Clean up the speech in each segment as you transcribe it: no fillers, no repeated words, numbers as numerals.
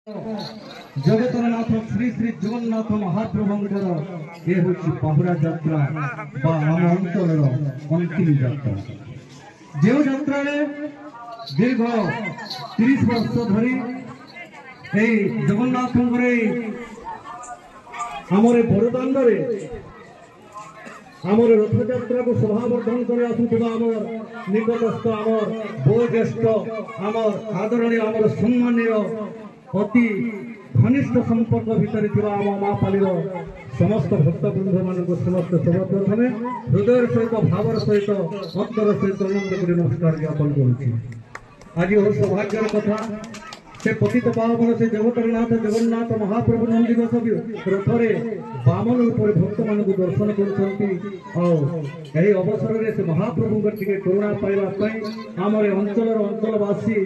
जगतरनाथ श्री श्री जगन्नाथ महाप्रभुंकर ये हूँ बाहुड़ा यात्रा आम अंचल अंतिम यात्रा जो यात्रा दीर्घ 30 वर्ष धरी जगन्नाथ आमर बड़दाण्डे आमर रथ यात्रा को शोभावर्धन कर आसुवा आमर निकटस्थ आमर वयोज्येष्ठ आमर आदरणीय आमर सम्मानीय अति घनिष्ठ संपर्क भितर आम माँ पाली समस्त भक्तवृंद मान समस्त सर्वप्रथमे हृदय सहित भावर सहित अंतर सहित आनंद नमस्कार ज्ञापन कर आज और सौभाग्यर कथा से पतित पावन से जगतरनाथ जगन्नाथ महाप्रभु नंदीघोष रथरे बामन रूप भक्त मान दर्शन कर अवसर से महाप्रभु करुणा पाइबा आमर अंचल अंचलवासी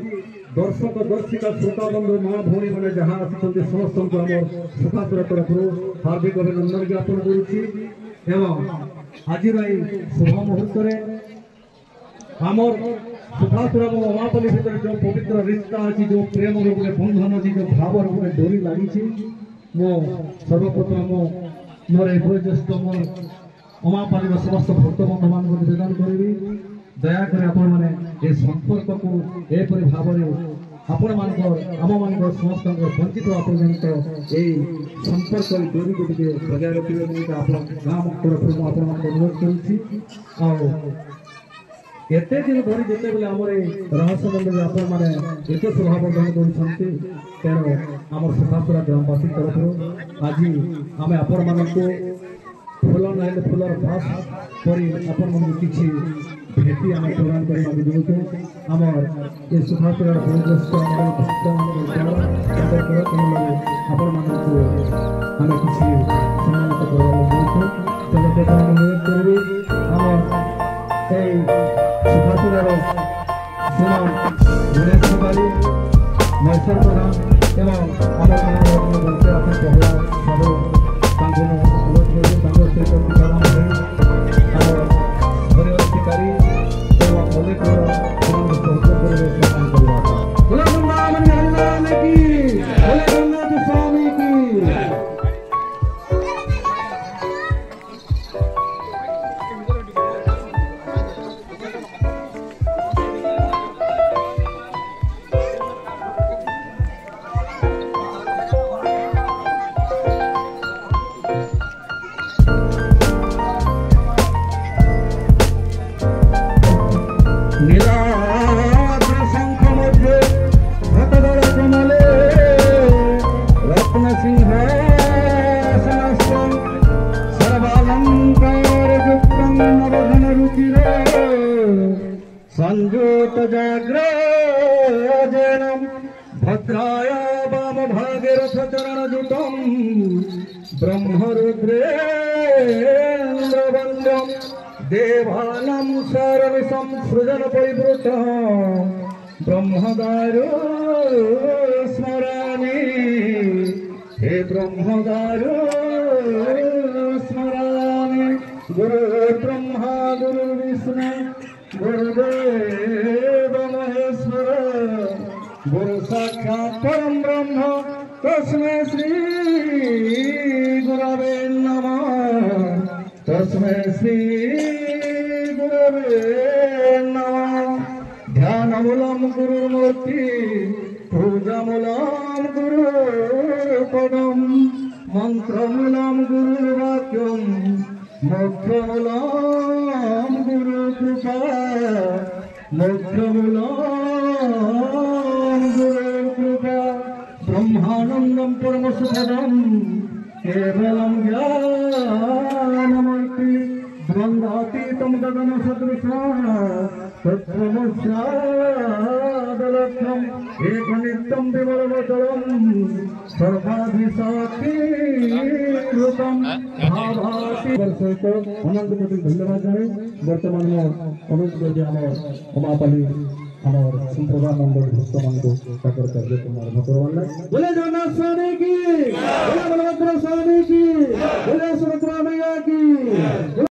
दर्शक दर्शिका श्रोता बंधु माँ भौणी मैंने जहाँ आसी समस्त आम सुखासुर तरफ हार्दिक अभिनंदन ज्ञापन करुँच आज शुभ मुहूर्त आमर सुखासुर उमापल्ली भर जो पवित्र रिश्ता अच्छी जो प्रेम रूप बंधन अच्छी जो भाव रूप डोरी लगी मो सर्वप्रथम मोर वयोज्येष्ठ मोर उमापल्ली समस्त भक्त बंधु मान निवेदन करी दयाकोरी आपण मैंने संपर्क को एपरी भाव आपण मान आम मान समस्त वंचित पर्यंत यही संपर्क डोरी को बजाय रखिए गाँव तरफ अनुरोध करुँच एते दिन धरी जिते बेले आम रहस्य मंदिर आपण मैंने एत शोभावर्धन करेणु आम सुखासुरा ग्रामवासी तरफ आज आम आपण मान फूल ना फूलर फास कर किसी भेटी आम प्रदान कर आमर ये सुखासुरा वयोज्येष्ठ भक्त आपण आम किसी सम्मानित कर अनुरोध करी सुखासुरार श्रीमान गणेश कुमारी मैसर प्रधान एवं आम पहला सब अनुरोध अधिकारी एवं अनेक स्वामी की संजोत जाग्रजनम भद्राय वाम भागे रथ चरण जुटम ब्रह्मरुद्रेन्द्र वंदम देवानां शरणिसं सृजन परिवृत ब्रह्मदारु स्मरामि हे ब्रह्मदारु स्मरामि गुरु ब्रह्मा गुरु विष्णु गुरुदेव महेश्वर गुरु साक्षात् परम ब्रह्म तस्मै श्री गुरवे नमः तस्मै श्री गुरवे नमः ध्यानमूलम गुरुमूर्ति पूजामूलम गुरुपदम मंत्रमूलम गुरुवाक्यम मोक्षमूलम गुरु कृपा मोक्षमूलम गुरु कृपा ब्रह्मानंदम परम सुखदम केवलम ज्ञानमूर्ति द्वंद्वातीतम गगन सदृशः तत्त्वमस्यादलक्षम् एकनित्यं विमलवचलम् सर्वाधिसाक्षीकृतं भावाति सहित अनंत कोटि धन्यवाद जाने वर्तमान में अनुरोध कर उमापल्ली आमर संप्रदाय मंडल भक्त मान को कार्यक्रम आरंभ करवाना बोले जगन्नाथ स्वामी की बोले बलभद्र स्वामी की